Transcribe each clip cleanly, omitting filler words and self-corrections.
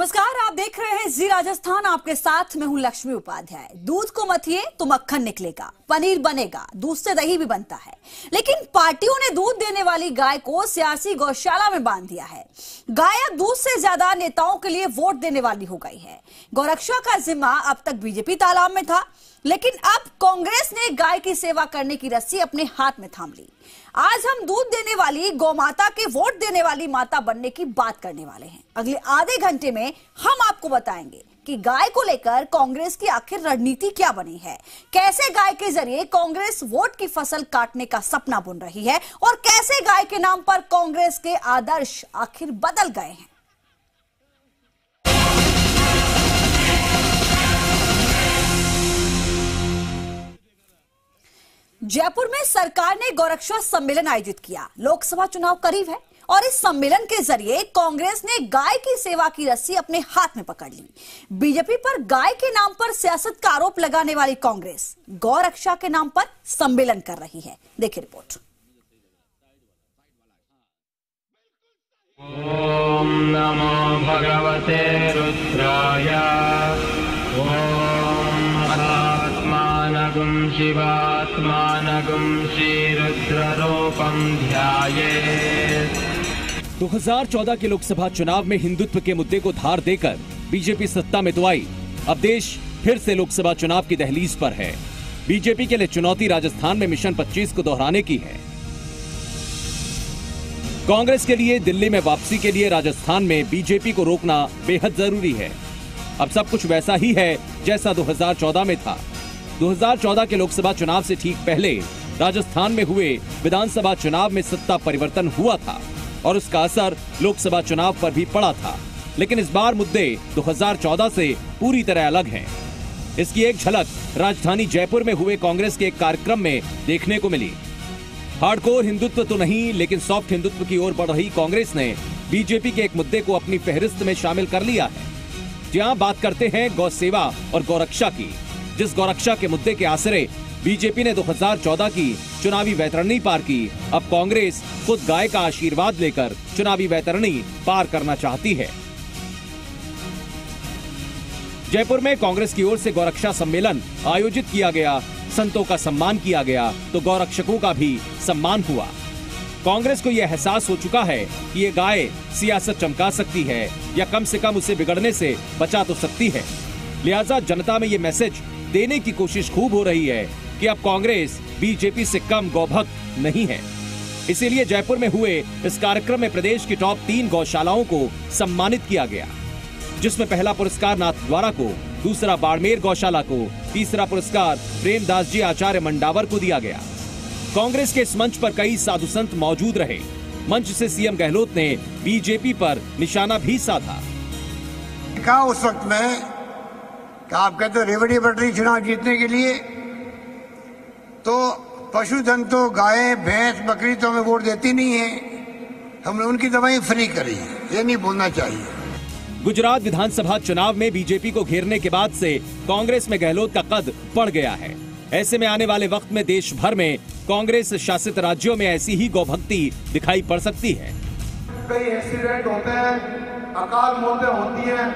नमस्कार, आप देख रहे हैं जी राजस्थान। आपके साथ मैं हूं लक्ष्मी उपाध्याय। दूध को मथिए तो मक्खन निकलेगा, पनीर बनेगा, दूध से दही भी बनता है। लेकिन पार्टियों ने दूध देने वाली गाय को सियासी गौशाला में बांध दिया है। गाय अब दूध से ज्यादा नेताओं के लिए वोट देने वाली हो गई है। गौरक्षा का जिम्मा अब तक बीजेपी तालाब में था, लेकिन अब कांग्रेस ने गाय की सेवा करने की रस्सी अपने हाथ में थाम ली। आज हम दूध देने वाली गौमाता के वोट देने वाली माता बनने की बात करने वाले हैं। अगले आधे घंटे में हम आपको बताएंगे कि गाय को लेकर कांग्रेस की आखिर रणनीति क्या बनी है, कैसे गाय के जरिए कांग्रेस वोट की फसल काटने का सपना बुन रही है और कैसे गाय के नाम पर कांग्रेस के आदर्श आखिर बदल गए हैं। जयपुर में सरकार ने गौरक्षा सम्मेलन आयोजित किया। लोकसभा चुनाव करीब है और इस सम्मेलन के जरिए कांग्रेस ने गाय की सेवा की रस्सी अपने हाथ में पकड़ ली। बीजेपी पर गाय के नाम पर सियासत का आरोप लगाने वाली कांग्रेस गौरक्षा के नाम पर सम्मेलन कर रही है। देखिए रिपोर्ट। ओम नमो भगवते रुद्राय। आत्मानगुं शिवात्मानगुं श्रीरुद्ररूपं ध्यायेत्। 2014 के लोकसभा चुनाव में हिंदुत्व के मुद्दे को धार देकर बीजेपी सत्ता में तो आई। अब देश फिर से लोकसभा चुनाव की दहलीज पर है। बीजेपी के लिए चुनौती राजस्थान में मिशन 25 को दोहराने की है। कांग्रेस के लिए दिल्ली में वापसी के लिए राजस्थान में बीजेपी को रोकना बेहद जरूरी है। अब सब कुछ वैसा ही है जैसा 2014 में था। 2014 के लोकसभा चुनाव से ठीक पहले राजस्थान में हुए विधानसभा चुनाव में सत्ता परिवर्तन हुआ था और उसका असर लोकसभा चुनाव पर भी पड़ा था। लेकिन इस बार मुद्दे 2014 से पूरी तरह अलग हैं। इसकी एक झलक राजधानी जयपुर में हुए कांग्रेस के एक कार्यक्रम में देखने को मिली। हार्डकोर हिंदुत्व तो नहीं, लेकिन सॉफ्ट हिंदुत्व की ओर बढ़ रही कांग्रेस ने बीजेपी के एक मुद्दे को अपनी फहरिस्त में शामिल कर लिया है। जहां बात करते हैं गौ सेवा और गौरक्षा की, जिस गौरक्षा के मुद्दे के आसरे बीजेपी ने 2014 की चुनावी वैतरणी पार की, अब कांग्रेस खुद गाय का आशीर्वाद लेकर चुनावी वैतरणी पार करना चाहती है। जयपुर में कांग्रेस की ओर से गौरक्षा सम्मेलन आयोजित किया गया। संतों का सम्मान किया गया तो गौरक्षकों का भी सम्मान हुआ। कांग्रेस को यह एहसास हो चुका है कि ये गाय सियासत चमका सकती है या कम से कम उसे बिगड़ने से बचा तो सकती है। लिहाजा जनता में ये मैसेज देने की कोशिश खूब हो रही है कि अब कांग्रेस बीजेपी से कम गौभक्त नहीं है। इसीलिए जयपुर में हुए इस कार्यक्रम में प्रदेश की टॉप 3 गौशालाओं को सम्मानित किया गया, जिसमें पहला पुरस्कार नाथद्वारा को, दूसरा बाड़मेर गौशाला को, तीसरा पुरस्कार प्रेमदास जी आचार्य मंडावर को दिया गया। कांग्रेस के इस मंच पर कई साधु संत मौजूद रहे। मंच से सीएम गहलोत ने बीजेपी पर निशाना भी साधा। कहा उस वक्त में कि आप कहते हो रेवड़ी बढ़ रही चुनाव जीतने के लिए, तो पशुधन तो गाय भैंस बकरी तो हमें वोट देती नहीं है, हमने उनकी दवाई फ्री करी, ये नहीं बोलना चाहिए। गुजरात विधानसभा चुनाव में बीजेपी को घेरने के बाद से कांग्रेस में गहलोत का कद बढ़ गया है। ऐसे में आने वाले वक्त में देश भर में कांग्रेस शासित राज्यों में ऐसी ही गौभक्ति दिखाई पड़ सकती है। कई एक्सीडेंट होते हैं, अकाल मौतें होती हैं,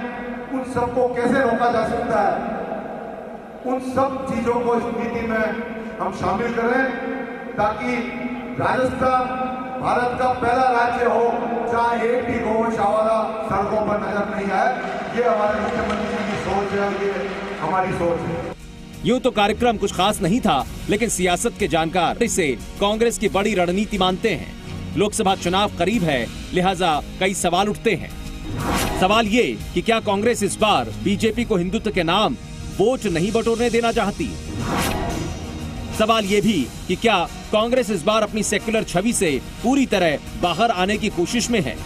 उन सबको कैसे रोका जा सकता है, उन सब चीजों को इस नीति में हम शामिल करें ताकि राजस्थान भारत का पहला राज्य हो जहां एक भी गौशाला वाला सड़कों पर नजर नहीं आए। ये हमारे मुख्यमंत्री जी की सोच है, ये हमारी सोच है। यूं तो कार्यक्रम कुछ खास नहीं था, लेकिन सियासत के जानकार इसे कांग्रेस की बड़ी रणनीति मानते हैं। लोकसभा चुनाव करीब है, लिहाजा कई सवाल उठते हैं। सवाल ये कि क्या कांग्रेस इस बार बीजेपी को हिंदुत्व के नाम वोट नहीं बटोरने देना चाहती। सवाल ये भी कि क्या कांग्रेस इस बार अपनी सेक्युलर छवि से पूरी तरह बाहर आने की कोशिश में है।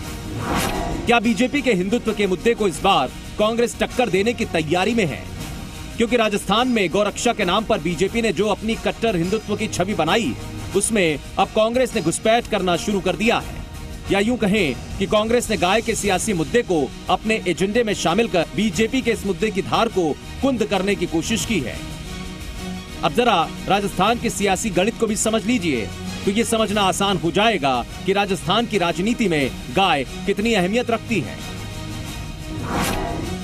क्या बीजेपी के हिंदुत्व के मुद्दे को इस बार कांग्रेस टक्कर देने की तैयारी में है, क्योंकि राजस्थान में गौरक्षा के नाम पर बीजेपी ने जो अपनी कट्टर हिंदुत्व की छवि बनाई, उसमें अब कांग्रेस ने घुसपैठ करना शुरू कर दिया है। या यूं कहें कि कांग्रेस ने गाय के सियासी मुद्दे को अपने एजेंडे में शामिल कर बीजेपी के इस मुद्दे की धार को कुंद करने की कोशिश की है। अब जरा राजस्थान के सियासी गणित को भी समझ लीजिए तो ये समझना आसान हो जाएगा कि राजस्थान की राजनीति में गाय कितनी अहमियत रखती है।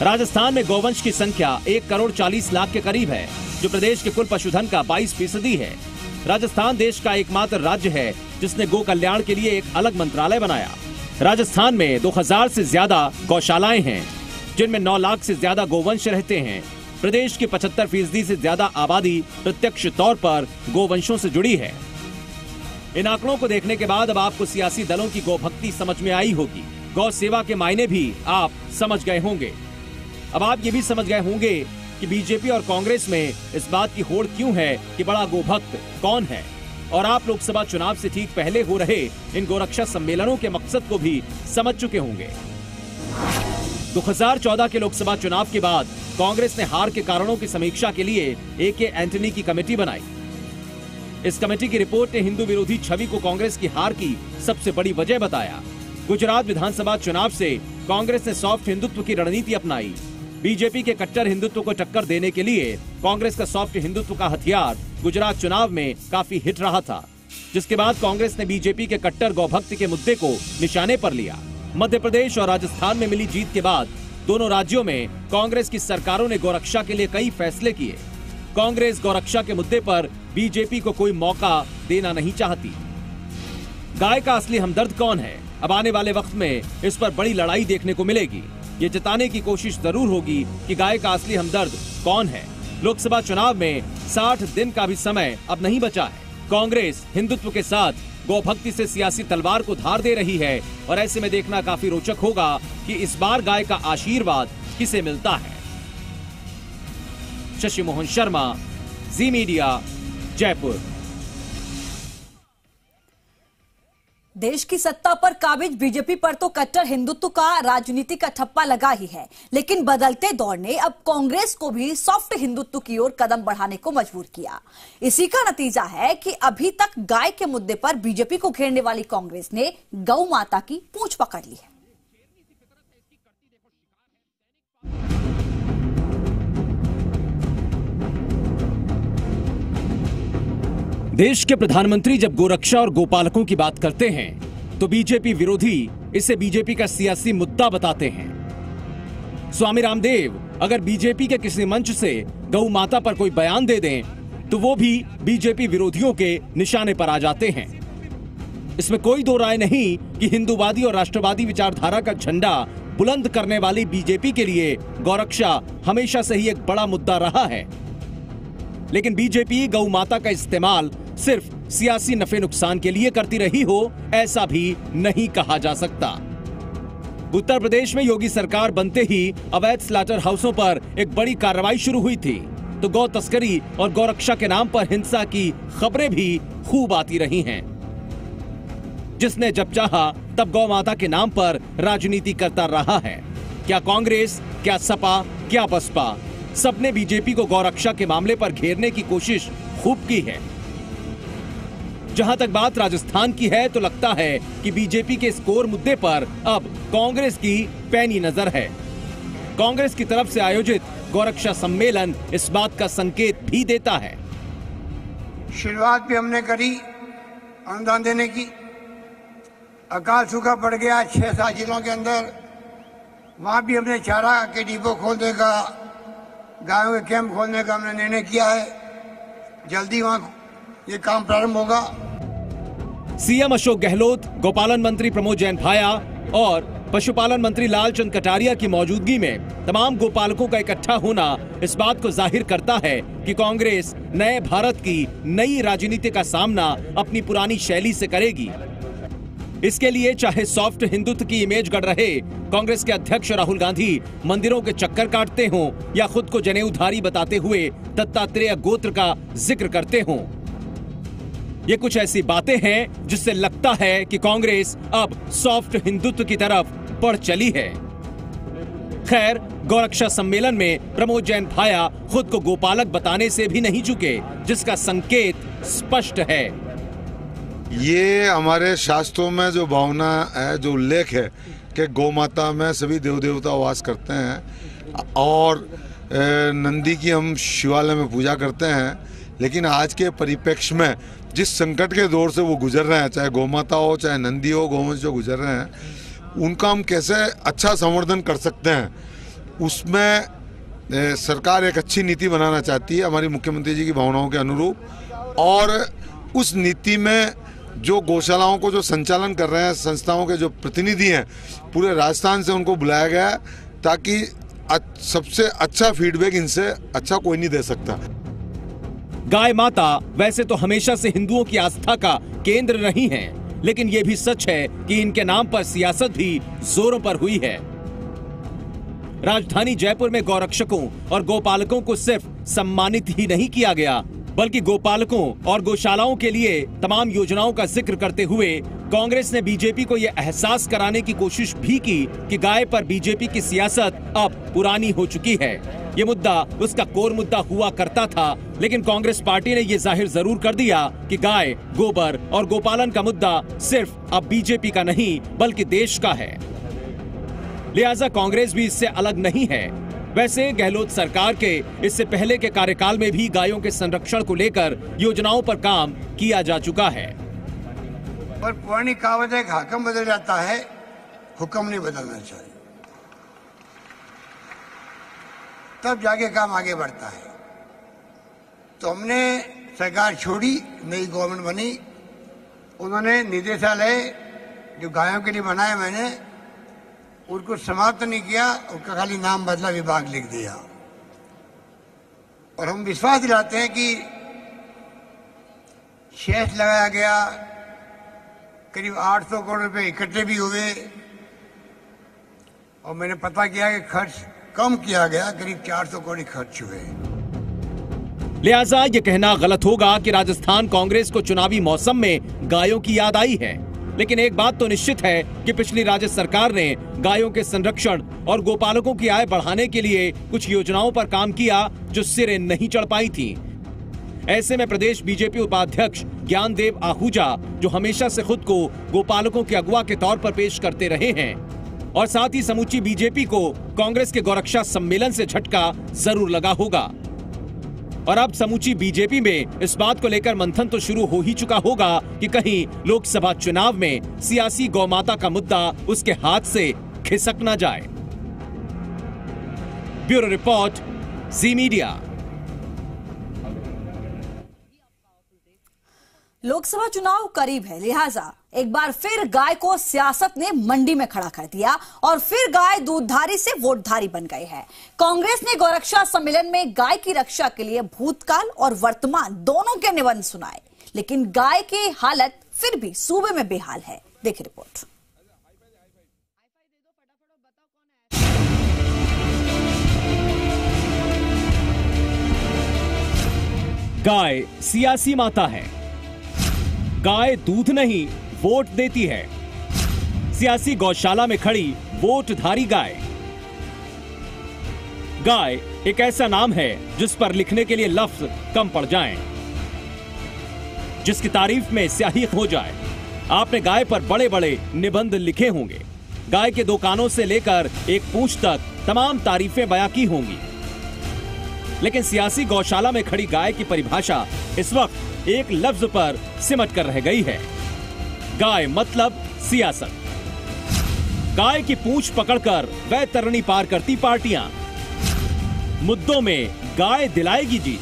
राजस्थान में गौवंश की संख्या 1,40,00,000 के करीब है, जो प्रदेश के कुल पशुधन का 22% है। राजस्थान देश का एकमात्र राज्य है जिसने गो कल्याण के लिए एक अलग मंत्रालय बनाया। राजस्थान में 2000 से ज्यादा गौशालाएं हैं, जिनमें 9 लाख से ज्यादा गोवंश रहते हैं। प्रदेश की 75% से ज्यादा आबादी प्रत्यक्ष तौर पर गोवंशों से जुड़ी है। इन आंकड़ों को देखने के बाद अब आपको सियासी दलों की गोभक्ति समझ में आई होगी। गौ सेवा के मायने भी आप समझ गए होंगे। अब आप ये भी समझ गए होंगे कि बीजेपी और कांग्रेस में इस बात की होड़ क्यों है कि बड़ा गोभक्त कौन है। और आप लोकसभा चुनाव से ठीक पहले हो रहे इन गोरक्षा सम्मेलनों के मकसद को भी समझ चुके होंगे। 2014 के लोकसभा चुनाव के बाद कांग्रेस ने हार के कारणों की समीक्षा के लिए ए.के. एंटनी की कमेटी बनाई। इस कमेटी की रिपोर्ट ने हिंदू विरोधी छवि को कांग्रेस की हार की सबसे बड़ी वजह बताया। गुजरात विधानसभा चुनाव से कांग्रेस ने सॉफ्ट हिंदुत्व की रणनीति अपनाई। बीजेपी के कट्टर हिंदुत्व को टक्कर देने के लिए कांग्रेस का सॉफ्ट हिंदुत्व का हथियार गुजरात चुनाव में काफी हिट रहा था, जिसके बाद कांग्रेस ने बीजेपी के कट्टर गौभक्ति के मुद्दे को निशाने पर लिया। मध्य प्रदेश और राजस्थान में मिली जीत के बाद दोनों राज्यों में कांग्रेस की सरकारों ने गौरक्षा के लिए कई फैसले किए। कांग्रेस गौरक्षा के मुद्दे पर बीजेपी को कोई मौका देना नहीं चाहती। गाय का असली हमदर्द कौन है? अब आने वाले वक्त में इस पर बड़ी लड़ाई देखने को मिलेगी। ये जताने की कोशिश जरूर होगी कि गाय का असली हमदर्द कौन है। लोकसभा चुनाव में 60 दिन का भी समय अब नहीं बचा है। कांग्रेस हिंदुत्व के साथ गौभक्ति से सियासी तलवार को धार दे रही है और ऐसे में देखना काफी रोचक होगा कि इस बार गाय का आशीर्वाद किसे मिलता है। शशि मोहन शर्मा, जी मीडिया, जयपुर। देश की सत्ता पर काबिज बीजेपी पर तो कट्टर हिंदुत्व का राजनीति का ठप्पा लगा ही है, लेकिन बदलते दौर ने अब कांग्रेस को भी सॉफ्ट हिंदुत्व की ओर कदम बढ़ाने को मजबूर किया। इसी का नतीजा है कि अभी तक गाय के मुद्दे पर बीजेपी को घेरने वाली कांग्रेस ने गौ माता की पूंछ पकड़ ली है। देश के प्रधानमंत्री जब गोरक्षा और गोपालकों की बात करते हैं तो बीजेपी विरोधी इसे बीजेपी का सियासी मुद्दा बताते हैं। स्वामी रामदेव अगर बीजेपी के किसी मंच से गौ माता पर कोई बयान दे दें तो वो भी बीजेपी विरोधियों के निशाने पर आ जाते हैं। इसमें कोई दो राय नहीं कि हिंदूवादी और राष्ट्रवादी विचारधारा का झंडा बुलंद करने वाली बीजेपी के लिए गौरक्षा हमेशा से ही एक बड़ा मुद्दा रहा है। लेकिन बीजेपी गौ माता का इस्तेमाल सिर्फ सियासी नफे नुकसान के लिए करती रही हो, ऐसा भी नहीं कहा जा सकता। उत्तर प्रदेश में योगी सरकार बनते ही अवैध स्लॉटर हाउसों पर एक बड़ी कार्रवाई शुरू हुई थी, तो गौ तस्करी और गौरक्षा के नाम पर हिंसा की खबरें भी खूब आती रही हैं। जिसने जब चाहा तब गौ माता के नाम पर राजनीति करता रहा है। क्या कांग्रेस, क्या सपा, क्या बसपा, सबने बीजेपी को गौरक्षा के मामले पर घेरने की कोशिश खूब की है। जहां तक बात राजस्थान की है तो लगता है कि बीजेपी के स्कोर मुद्दे पर अब कांग्रेस की पैनी नजर है। कांग्रेस की तरफ से आयोजित गौरक्षा सम्मेलन इस बात का संकेत भी देता है। शुरुआत भी हमने करी अनुदान देने की। अकाल सूखा पड़ गया 6-7 जिलों के अंदर, वहां भी हमने चारा के डिपो खोलने का, गायों के कैंप खोलने का हमने निर्णय किया है। जल्दी वहां ये काम प्रारंभ होगा। सीएम अशोक गहलोत, गोपालन मंत्री प्रमोद जैन भाया और पशुपालन मंत्री लालचंद कटारिया की मौजूदगी में तमाम गोपालकों का इकट्ठा होना इस बात को जाहिर करता है कि कांग्रेस नए भारत की नई राजनीति का सामना अपनी पुरानी शैली से करेगी। इसके लिए चाहे सॉफ्ट हिंदुत्व की इमेज गढ़ रहे कांग्रेस के अध्यक्ष राहुल गांधी मंदिरों के चक्कर काटते हों या खुद को जनेऊधारी बताते हुए दत्तात्रेय गोत्र का जिक्र करते हों, ये कुछ ऐसी बातें हैं जिससे लगता है कि कांग्रेस अब सॉफ्ट हिंदुत्व की तरफ बढ़ चली है। खैर, गौरक्षा सम्मेलन में प्रमोद जैन भाया खुद को गोपालक बताने से भी नहीं चुके, जिसका संकेत स्पष्ट है। ये हमारे शास्त्रों में जो भावना है, जो उल्लेख है कि गौ माता में सभी देव देवता वास करते हैं और नंदी की हम शिवालय में पूजा करते हैं, लेकिन आज के परिप्रेक्ष्य में जिस संकट के दौर से वो गुजर रहे हैं, चाहे गौ माता हो, चाहे नंदी हो, गौवंश जो गुजर रहे हैं, उनका हम कैसे अच्छा संवर्धन कर सकते हैं, उसमें सरकार एक अच्छी नीति बनाना चाहती है हमारी मुख्यमंत्री जी की भावनाओं के अनुरूप, और उस नीति में जो गौशालाओं को जो संचालन कर रहे हैं संस्थाओं के जो प्रतिनिधि हैं पूरे राजस्थान से उनको बुलाया गया है, ताकि सबसे अच्छा फीडबैक इनसे अच्छा कोई नहीं दे सकता। गाय माता वैसे तो हमेशा से हिंदुओं की आस्था का केंद्र रही हैं, लेकिन यह भी सच है कि इनके नाम पर सियासत भी जोरों पर हुई है। राजधानी जयपुर में गौरक्षकों और गौपालकों को सिर्फ सम्मानित ही नहीं किया गया, बल्कि गौपालकों और गौशालाओं के लिए तमाम योजनाओं का जिक्र करते हुए कांग्रेस ने बीजेपी को यह एहसास कराने की कोशिश भी की कि गाय पर बीजेपी की सियासत अब पुरानी हो चुकी है। ये मुद्दा उसका कोर मुद्दा हुआ करता था, लेकिन कांग्रेस पार्टी ने यह जाहिर जरूर कर दिया कि गाय, गोबर और गोपालन का मुद्दा सिर्फ अब बीजेपी का नहीं बल्कि देश का है। लिहाजा कांग्रेस भी इससे अलग नहीं है। वैसे गहलोत सरकार के इससे पहले के कार्यकाल में भी गायों के संरक्षण को लेकर योजनाओं पर काम किया जा चुका है। पर पुरानी कहावत है, हाकम बदल जाता है, हुक्म नहीं बदलना चाहिए, तब जाके काम आगे बढ़ता है। तो हमने सरकार छोड़ी, नई गवर्नमेंट बनी, उन्होंने निदेशालय जो गायों के लिए बनाया मैंने उनको समाप्त नहीं किया, उसका खाली नाम बदला, विभाग लिख दिया। और हम विश्वास दिलाते हैं कि शेष लगाया गया, करीब 800 करोड़ रुपए इकट्ठे भी हुए, और मैंने पता किया कि खर्च कम किया गया, करीब 400 करोड़ खर्च हुए। लिहाजा ये कहना गलत होगा कि राजस्थान कांग्रेस को चुनावी मौसम में गायों की याद आई है, लेकिन एक बात तो निश्चित है कि पिछली राज्य सरकार ने गायों के संरक्षण और गोपालकों की आय बढ़ाने के लिए कुछ योजनाओं पर काम किया जो सिरे नहीं चढ़ पाई थी। ऐसे में प्रदेश बीजेपी उपाध्यक्ष ज्ञानदेव आहूजा, जो हमेशा से खुद को गोपालकों के अगुवा के तौर पर पेश करते रहे हैं, और साथ ही समूची बीजेपी को कांग्रेस के गौरक्षा सम्मेलन से झटका जरूर लगा होगा। और अब समूची बीजेपी में इस बात को लेकर मंथन तो शुरू हो ही चुका होगा कि कहीं लोकसभा चुनाव में सियासी गौमाता का मुद्दा उसके हाथ से खिसक न जाए। ब्यूरो रिपोर्ट, जी मीडिया। लोकसभा चुनाव करीब है, लिहाजा एक बार फिर गाय को सियासत ने मंडी में खड़ा कर दिया और फिर गाय दूधधारी से वोटधारी बन गई है। कांग्रेस ने गौरक्षा सम्मेलन में गाय की रक्षा के लिए भूतकाल और वर्तमान दोनों के निबंध सुनाए, लेकिन गाय की हालत फिर भी सूबे में बेहाल है। देखिए रिपोर्ट। गाय सियासी माता है। गाय दूध नहीं वोट देती है। सियासी गौशाला में खड़ी वोटधारी गाय। गाय एक ऐसा नाम है जिस पर लिखने के लिए लफ्ज कम पड़ जाएं, जिसकी तारीफ में स्याही हो जाए। आपने गाय पर बड़े बड़े निबंध लिखे होंगे। गाय के 2 कानों से लेकर एक पूंछ तक तमाम तारीफें बयां की होंगी, लेकिन सियासी गौशाला में खड़ी गाय की परिभाषा इस वक्त एक लफ्ज पर सिमट कर रह गई है। गाय मतलब सियासत। गाय की पूंछ पकड़कर वैतरणी पार करती पार्टियां। मुद्दों में गाय दिलाएगी जीत।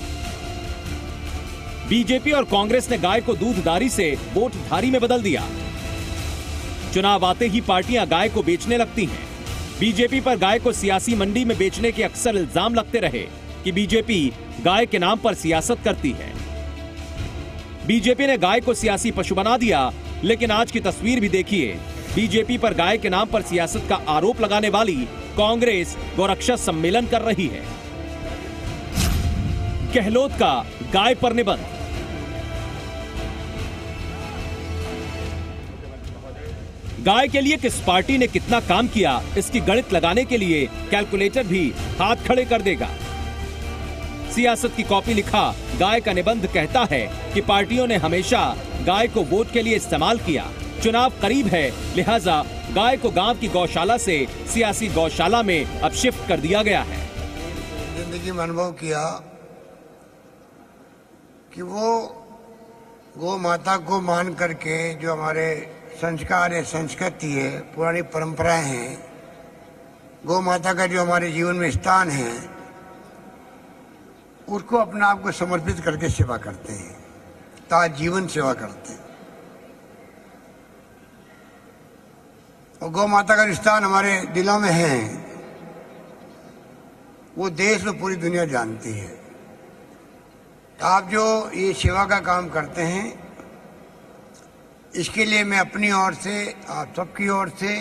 बीजेपी और कांग्रेस ने गाय को दूधधारी से वोटधारी में बदल दिया। चुनाव आते ही पार्टियां गाय को बेचने लगती हैं। बीजेपी पर गाय को सियासी मंडी में बेचने के अक्सर इल्जाम लगते रहे कि बीजेपी गाय के नाम पर सियासत करती है। बीजेपी ने गाय को सियासी पशु बना दिया, लेकिन आज की तस्वीर भी देखिए। बीजेपी पर गाय के नाम पर सियासत का आरोप लगाने वाली कांग्रेस गौरक्षा सम्मेलन कर रही है। गहलोत का गाय पर निबंध। गाय के लिए किस पार्टी ने कितना काम किया, इसकी गणित लगाने के लिए कैलकुलेटर भी हाथ खड़े कर देगा। सियासत की कॉपी लिखा गाय का निबंध कहता है कि पार्टियों ने हमेशा गाय को वोट के लिए इस्तेमाल किया। चुनाव करीब है, लिहाजा गाय को गांव की गौशाला से सियासी गौशाला में अब शिफ्ट कर दिया गया है। जिंदगी में अनुभव किया कि वो गौ माता को मान करके जो हमारे संस्कार है, संस्कृति है, पुरानी परंपराएं हैं, गौ माता का जो हमारे जीवन में स्थान है, उसको अपने आप को समर्पित करके सेवा करते हैं, ताज जीवन सेवा करते हैं। और गौ माता का स्थान हमारे दिलों में है, वो देश में पूरी दुनिया जानती है। आप जो ये सेवा का काम करते हैं, इसके लिए मैं अपनी ओर से, आप सबकी ओर से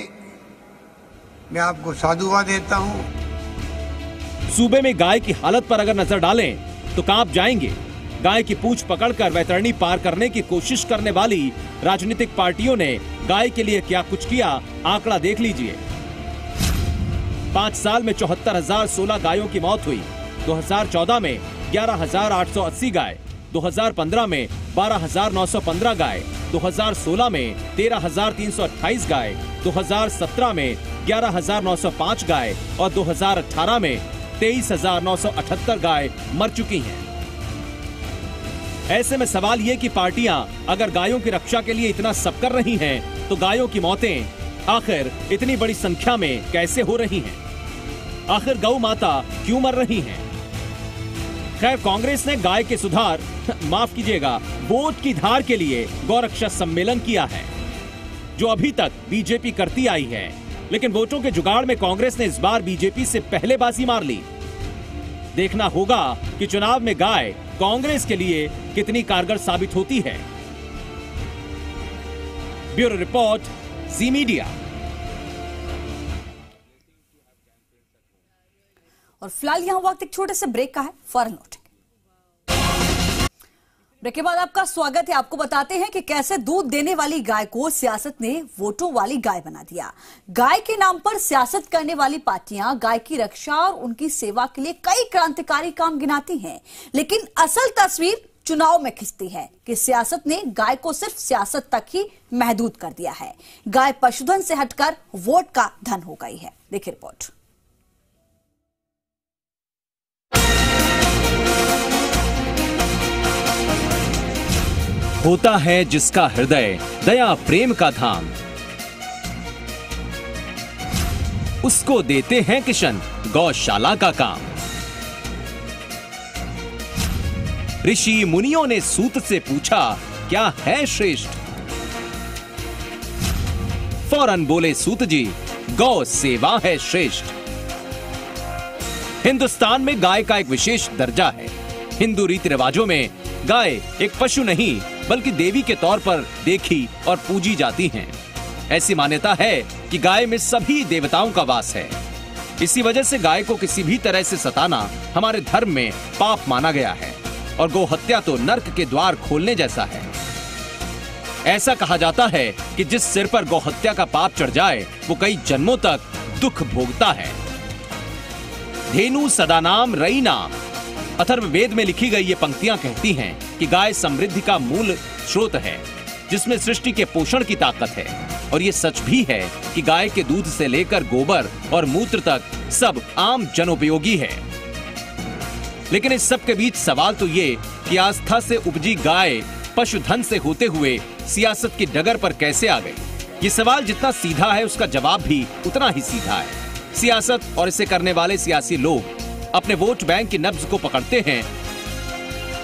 मैं आपको साधुवाद देता हूं। सूबे में गाय की हालत पर अगर नजर डालें तो कांप जाएंगे। गाय की पूंछ पकड़कर वैतरणी पार करने की कोशिश करने वाली राजनीतिक पार्टियों ने गाय के लिए क्या कुछ किया, आंकड़ा देख लीजिए। 5 साल में 74,016 गायों की मौत हुई। 2014 में 11,880 गाय, 2015 में 12,915 गाय, 2016 में 13,328 गाय, 2017 में 11,905 गाय और 2018 में 23,978 गाय मर चुकी हैं। ऐसे में सवाल ये कि पार्टियां अगर गायों की रक्षा के लिए इतना सब कर रही हैं, तो गायों की मौतें आखिर इतनी बड़ी संख्या में कैसे हो रही हैं? आखिर गौ माता क्यों मर रही हैं? खैर, कांग्रेस ने गाय के सुधार माफ कीजिएगा, वोट की धार के लिए गौरक्षा सम्मेलन किया है, जो अभी तक बीजेपी करती आई है। लेकिन वोटों के जुगाड़ में कांग्रेस ने इस बार बीजेपी से पहले बाजी मार ली। देखना होगा कि चुनाव में गाय कांग्रेस के लिए कितनी कारगर साबित होती है। ब्यूरो रिपोर्ट, जी मीडिया। और फिलहाल यहां वक्त एक छोटे से ब्रेक का है, फौरन लौटेंगे। ब्रेक के बाद आपका स्वागत है। आपको बताते हैं कि कैसे दूध देने वाली गाय को सियासत ने वोटों वाली गाय बना दिया। गाय के नाम पर सियासत करने वाली पार्टियां गाय की रक्षा और उनकी सेवा के लिए कई क्रांतिकारी काम गिनाती हैं, लेकिन असल तस्वीर चुनाव में खिंचती है कि सियासत ने गाय को सिर्फ सियासत तक ही महदूद कर दिया है। गाय पशुधन से हटकर वोट का धन हो गई है। देखिए रिपोर्ट। होता है जिसका हृदय दया प्रेम का धाम, उसको देते हैं किशन गौशाला का काम। ऋषि मुनियों ने सूत से पूछा, क्या है श्रेष्ठ? फौरन बोले सूत जी, गौ सेवा है श्रेष्ठ। हिंदुस्तान में गाय का एक विशेष दर्जा है। हिंदू रीति रिवाजों में गाय एक पशु नहीं बल्कि देवी के तौर पर देखी और पूजी जाती हैं। ऐसी मान्यता है कि गाय में सभी देवताओं का वास है। इसी वजह से गाय को किसी भी तरह से सताना हमारे धर्म में पाप माना गया है और गौ हत्या तो नर्क के द्वार खोलने जैसा है। ऐसा कहा जाता है कि जिस सिर पर गौ हत्या का पाप चढ़ जाए वो कई जन्मों तक दुख भोगता है। धेनु सदा नाम रई नाम। अथर्ववेद में लिखी गई ये पंक्तियां कहती हैं कि गाय समृद्धि का मूल स्रोत है, जिसमें सृष्टि के पोषण की ताकत है। और ये सच भी है कि गाय के दूध से लेकर गोबर और मूत्र तक सब आम जनोपयोगी है। लेकिन इस सब के बीच सवाल तो ये कि आस्था से उपजी गाय पशुधन से होते हुए सियासत की डगर पर कैसे आ गई। ये सवाल जितना सीधा है उसका जवाब भी उतना ही सीधा है। सियासत और इसे करने वाले सियासी लोग अपने वोट बैंक की नब्ज को पकड़ते हैं।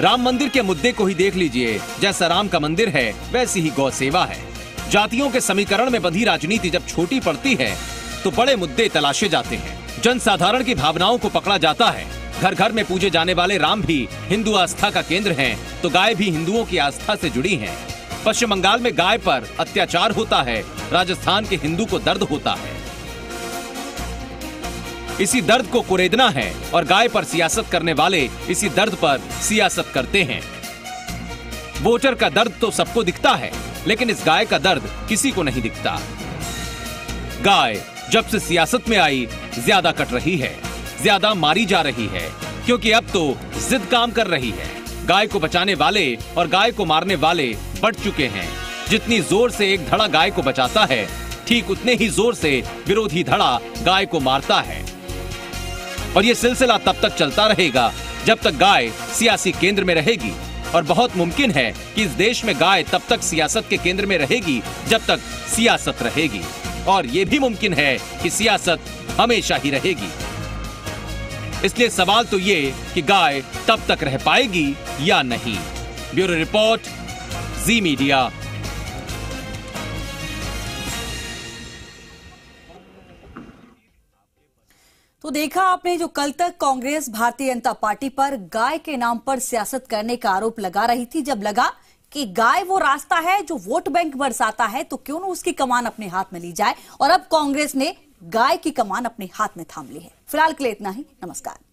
राम मंदिर के मुद्दे को ही देख लीजिए, जैसा राम का मंदिर है वैसी ही गौ सेवा है। जातियों के समीकरण में बंधी राजनीति जब छोटी पड़ती है तो बड़े मुद्दे तलाशे जाते हैं। जनसाधारण की भावनाओं को पकड़ा जाता है। घर घर में पूजे जाने वाले राम भी हिंदू आस्था का केंद्र हैं, तो गाय भी हिंदुओं की आस्था से जुड़ी है। पश्चिम बंगाल में गाय पर अत्याचार होता है, राजस्थान के हिंदू को दर्द होता है। इसी दर्द को कुरेदना है और गाय पर सियासत करने वाले इसी दर्द पर सियासत करते हैं। वोटर का दर्द तो सबको दिखता है, लेकिन इस गाय का दर्द किसी को नहीं दिखता। गाय जब से सियासत में आई ज्यादा कट रही है, ज्यादा मारी जा रही है, क्योंकि अब तो जिद काम कर रही है। गाय को बचाने वाले और गाय को मारने वाले बढ़ चुके हैं। जितनी जोर से एक धड़ा गाय को बचाता है, ठीक उतने ही जोर से विरोधी धड़ा गाय को मारता है। और ये सिलसिला तब तक चलता रहेगा जब तक गाय सियासी केंद्र में रहेगी। और बहुत मुमकिन है कि इस देश में गाय तब तक सियासत के केंद्र में रहेगी जब तक सियासत रहेगी। और ये भी मुमकिन है कि सियासत हमेशा ही रहेगी। इसलिए सवाल तो ये कि गाय तब तक रह पाएगी या नहीं। ब्यूरो रिपोर्ट, जी मीडिया। तो देखा आपने, जो कल तक कांग्रेस भारतीय जनता पार्टी पर गाय के नाम पर सियासत करने का आरोप लगा रही थी, जब लगा कि गाय वो रास्ता है जो वोट बैंक बरसाता है, तो क्यों न उसकी कमान अपने हाथ में ली जाए, और अब कांग्रेस ने गाय की कमान अपने हाथ में थाम ली है। फिलहाल के लिए इतना ही। नमस्कार।